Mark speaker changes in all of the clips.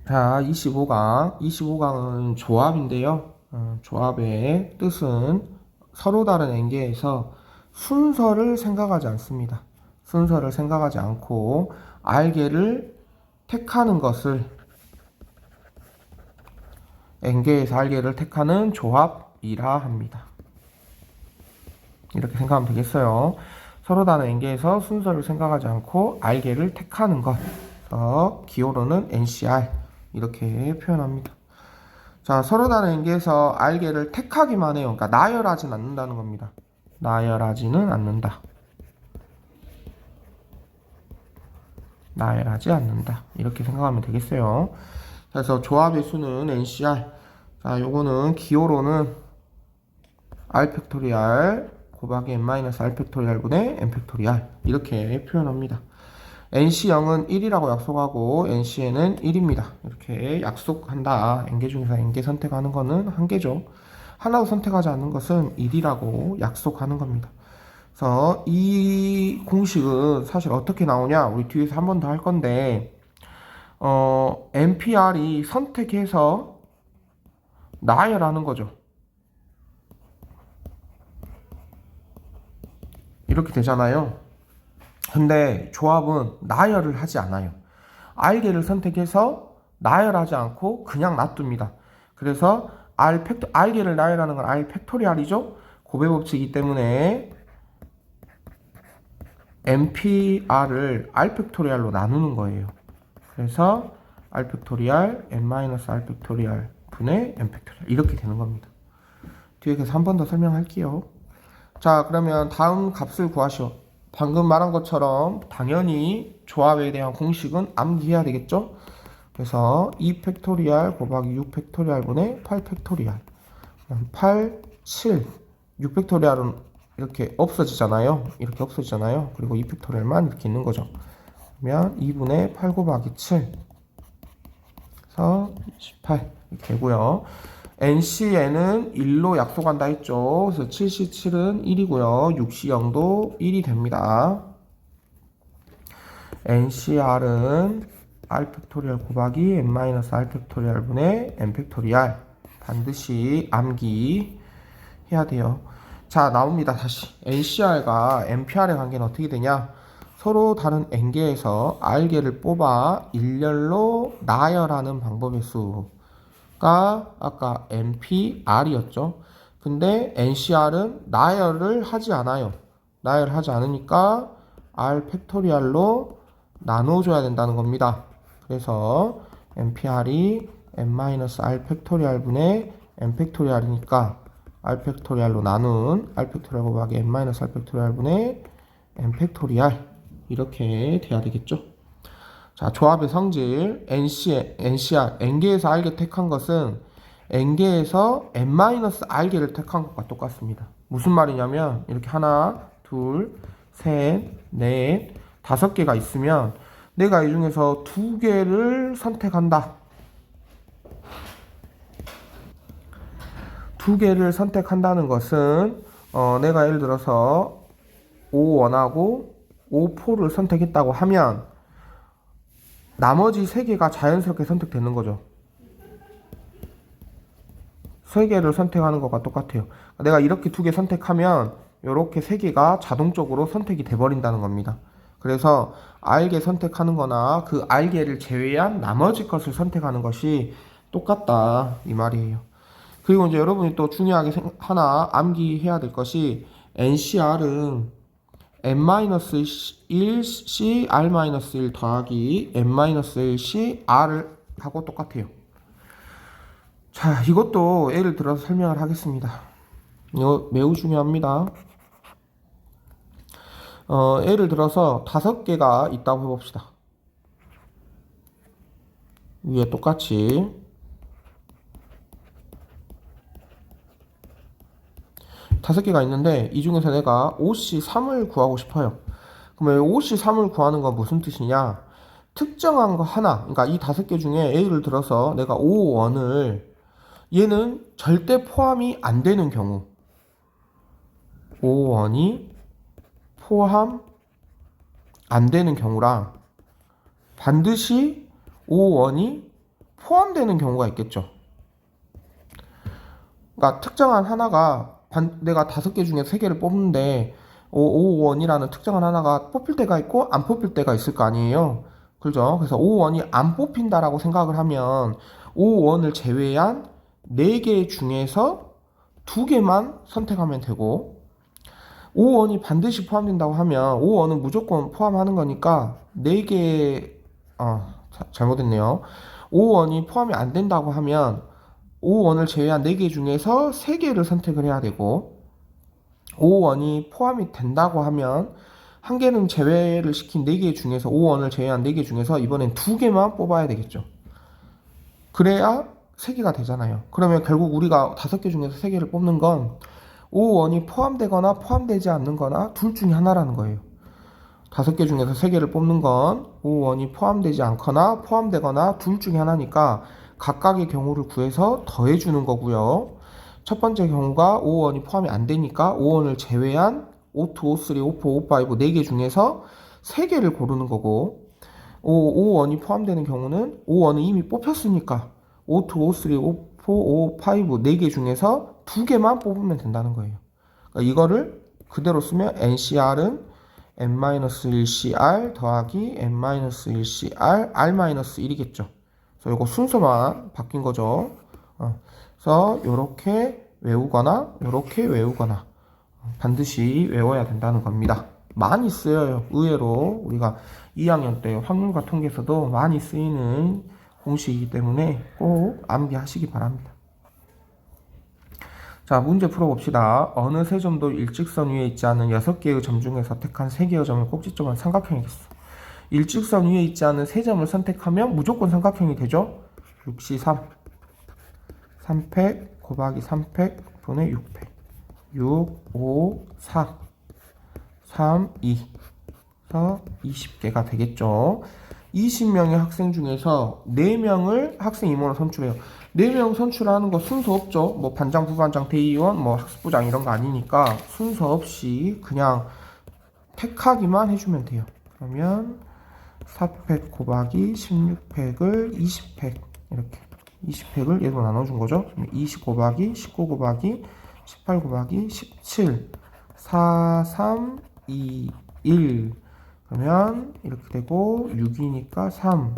Speaker 1: 자, 25강은 조합인데요. 조합의 뜻은 서로 다른 엔계에서 순서를 생각하지 않습니다. 순서를 생각하지 않고 알게를 택하는 것을 엔계에서 알게를 택하는 조합이라 합니다. 이렇게 생각하면 되겠어요. 서로 다른 엔계에서 순서를 생각하지 않고 알게를 택하는 것. 기호로는 NCR 이렇게 표현합니다. 자, 서로 다른 엔계에서 알게를 택하기만 해요. 그러니까 나열하진 않는다는 겁니다. 나열하지는 않는다. 나열하지 않는다. 이렇게 생각하면 되겠어요. 그래서 조합의 수는 NCR. 자, 요거는 기호로는 R 팩토리알 곱하기 n-r 팩토리알분의 n 팩토리알 이렇게 표현합니다. NC0은 1이라고 약속하고 NCN은 1입니다. 이렇게 약속한다. n개 중에서 n개 선택하는 거는 한 개죠. 하나도 선택하지 않는 것은 1이라고 약속하는 겁니다. 그래서 이 공식은 사실 어떻게 나오냐? 우리 뒤에서 한 번 더 할 건데 NPR이 선택해서 나열하는 거죠. 이렇게 되잖아요. 근데 조합은 나열을 하지 않아요. 알게를 선택해서 나열하지 않고 그냥 놔둡니다. 그래서 알게를 나열하는 건 R 팩토리알이죠. 고배 법칙이기 때문에 NPR을 R 팩토리알로 나누는 거예요. 그래서 R 팩토리알 n-r 팩토리알 분의 n 팩토리알 이렇게 되는 겁니다. 뒤에 계서 한 번 더 설명할게요. 자, 그러면 다음 값을 구하시오. 방금 말한 것처럼 당연히 조합에 대한 공식은 암기해야 되겠죠? 그래서 2 팩토리알 곱하기 6 팩토리알 분의 8 팩토리알 8, 7, 6 팩토리알은 이렇게 없어지잖아요. 이렇게 없어지잖아요. 그리고 2 팩토리알만 이렇게 있는 거죠. 그러면 2분의 8 곱하기 7 그래서 18 이렇게 되고요. NCN은 1로 약속한다 했죠. 그래서 7C7은 1이고요. 6C0도 1이 됩니다. NCR은 R 팩토리얼 곱하기 n-r 팩토리얼 분의 n 팩토리얼 반드시 암기해야 돼요. 자, 나옵니다. 다시 NCR과 NPR의 관계는 어떻게 되냐? 서로 다른 n개에서 r개를 뽑아 일렬로 나열하는 방법의 수가 아까 NPR이었죠. 근데 NCR은 나열을 하지 않아요. 나열하지 않으니까 R 팩토리얼로 나눠줘야 된다는 겁니다. 그래서 NPR이 n-r 팩토리얼 분의 n 팩토리얼이니까 R 팩토리얼로 나눈 R 팩토리얼 곱하기 n-r 팩토리얼 분의 n 팩토리얼 이렇게 돼야 되겠죠. 자, 조합의 성질 NCR n개에서 R개 택한 것은 n개에서 n-R개를 택한 것과 똑같습니다. 무슨 말이냐면 이렇게 하나, 둘, 셋, 넷, 5개가 있으면 내가 이 중에서 2개를 선택한다. 2개를 선택한다는 것은 내가 예를 들어서 5원하고 5포를 선택했다고 하면 나머지 3개가 자연스럽게 선택되는 거죠. 3개를 선택하는 것과 똑같아요. 내가 이렇게 2개 선택하면 이렇게 3개가 자동적으로 선택이 돼버린다는 겁니다. 그래서 R개 선택하는 거나 그 R개를 제외한 나머지 것을 선택하는 것이 똑같다 이 말이에요. 그리고 이제 여러분이 또 중요하게 하나 암기해야 될 것이 NCR은 n-1c r-1 더하기 n-1c r을 하고 똑같아요. 자, 이것도 예를 들어서 설명을 하겠습니다. 이거 매우 중요합니다. 예를 들어서 5개가 있다고 해봅시다. 위에 똑같이 5개가 있는데 이 중에서 내가 OC3을 구하고 싶어요. 그러면 OC3을 구하는 건 무슨 뜻이냐? 특정한 거 하나, 그러니까 이 5개 중에 예를 들어서 내가 5원을 얘는 절대 포함이 안 되는 경우 5원이 포함 안 되는 경우랑 반드시 5원이 포함되는 경우가 있겠죠. 그러니까 특정한 하나가 내가 5개 중에 3개를 뽑는데 551이라는 특정한 하나가 뽑힐 때가 있고 안 뽑힐 때가 있을 거 아니에요. 그죠? 그래서 551이 안 뽑힌다라고 생각을 하면 551을 제외한 4개 중에서 2개만 선택하면 되고 551이 반드시 포함된다고 하면 551은 무조건 포함하는 거니까 4개 잘못했네요. 551이 포함이 안 된다고 하면 5원을 제외한 4개 중에서 3개를 선택을 해야 되고 5원이 포함이 된다고 하면 한 개는 제외를 시킨 4개 중에서 5원을 제외한 4개 중에서 이번엔 2개만 뽑아야 되겠죠. 그래야 3개가 되잖아요. 그러면 결국 우리가 5개 중에서 3개를 뽑는 건 5원이 포함되거나 포함되지 않는 거나 둘 중에 하나라는 거예요. 5개 중에서 3개를 뽑는 건 5원이 포함되지 않거나 포함되거나 둘 중에 하나니까 각각의 경우를 구해서 더해주는 거고요. 첫 번째 경우가 5원이 포함이 안 되니까 5원을 제외한 5, 2, 5, 3, 5, 4, 5, 5, 4개 중에서 3개를 고르는 거고 5원이 포함되는 경우는 5원은 이미 뽑혔으니까 5, 2, 5, 3, 5, 4, 5, 5, 4개 중에서 2개만 뽑으면 된다는 거예요. 그러니까 이거를 그대로 쓰면 NCR은 n-1CR 더하기 n-1CR r-1이겠죠. 그래서 이거 순서만 바뀐 거죠. 그래서 이렇게 외우거나 이렇게 외우거나 반드시 외워야 된다는 겁니다. 많이 쓰여요. 의외로 우리가 2학년 때 확률과 통계에서도 많이 쓰이는 공식이기 때문에 꼭 암기하시기 바랍니다. 자, 문제 풀어봅시다. 어느 세 점도 일직선 위에 있지 않은 6개의 점 중에서 택한 3개의 점을 꼭지점은 삼각형이겠어. 일직선 위에 있지 않은 3점을 선택하면 무조건 삼각형이 되죠. 6C3 3팩 곱하기 3팩 분의 6팩 6, 5, 4 3, 2 그래서 20개가 되겠죠. 20명의 학생 중에서 4명을 학생 임원으로 선출해요. 4명 선출하는 거 순서 없죠. 뭐 반장, 부반장, 대의원, 뭐 학습부장 이런 거 아니니까 순서 없이 그냥 택하기만 해주면 돼요. 그러면 4팩 곱하기 16팩을 20팩 이렇게 20팩을 얘로 나눠준 거죠. 20 곱하기 19 곱하기 18 곱하기 17 4, 3, 2, 1 그러면 이렇게 되고 6이니까 3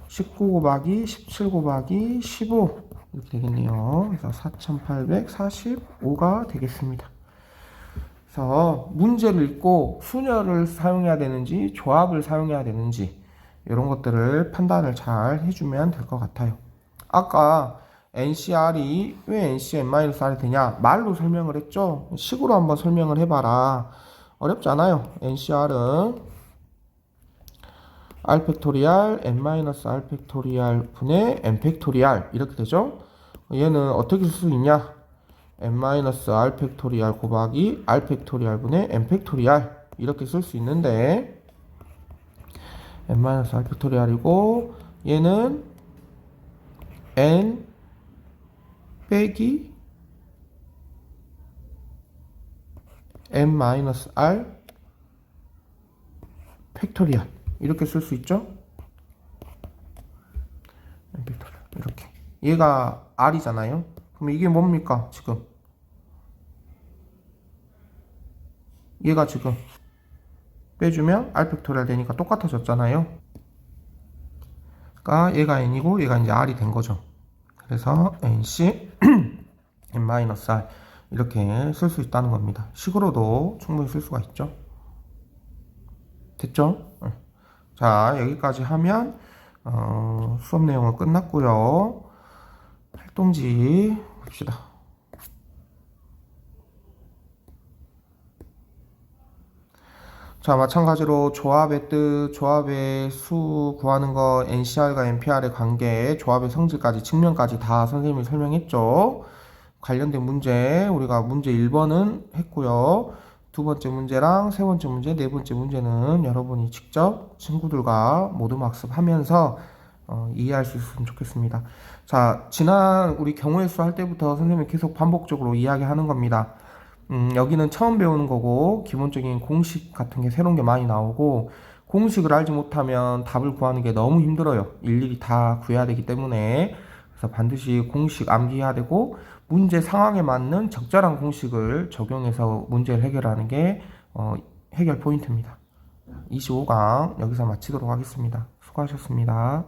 Speaker 1: 19 곱하기 17 곱하기 15 이렇게 되겠네요. 그래서 4845가 되겠습니다. 그래서 문제를 읽고 순열을 사용해야 되는지 조합을 사용해야 되는지 이런 것들을 판단을 잘 해주면 될 것 같아요. 아까 NCR이 왜 NCN-R이 되냐 말로 설명을 했죠. 식으로 한번 설명을 해봐라. 어렵지 않아요. NCR은 R 팩토리알 n-R 팩토리알 분의 n 팩토리알 이렇게 되죠. 얘는 어떻게 쓸 수 있냐 n-R 팩토리알 곱하기 R 팩토리알 분의 n 팩토리알 이렇게 쓸 수 있는데 n-R 팩토리알이고 얘는 n 빼기 n-R 팩토리알 이렇게 쓸 수 있죠. 이렇게 얘가 R이잖아요. 그럼 이게 뭡니까 지금 얘가 지금 빼주면 R 팩토리알 되니까 똑같아졌잖아요. 그러니까 얘가 N이고 얘가 이제 R이 된 거죠. 그래서 NC N-R 이렇게 쓸 수 있다는 겁니다. 식으로도 충분히 쓸 수가 있죠. 됐죠? 자, 여기까지 하면 수업 내용은 끝났고요. 활동지 봅시다. 자, 마찬가지로 조합의 뜻, 조합의 수 구하는 거, NCR과 NPR의 관계, 조합의 성질까지, 측면까지 다 선생님이 설명했죠. 관련된 문제, 우리가 문제 1번은 했고요. 두 번째 문제랑 세 번째 문제, 네 번째 문제는 여러분이 직접 친구들과 모둠 학습하면서 이해할 수 있으면 좋겠습니다. 자, 지난 우리 경우의 수 할 때부터 선생님이 계속 반복적으로 이야기하는 겁니다. 여기는 처음 배우는 거고 기본적인 공식 같은 게 새로운 게 많이 나오고 공식을 알지 못하면 답을 구하는 게 너무 힘들어요. 일일이 다 구해야 되기 때문에. 그래서 반드시 공식 암기해야 되고 문제 상황에 맞는 적절한 공식을 적용해서 문제를 해결하는 게 해결 포인트입니다. 25강 여기서 마치도록 하겠습니다. 수고하셨습니다.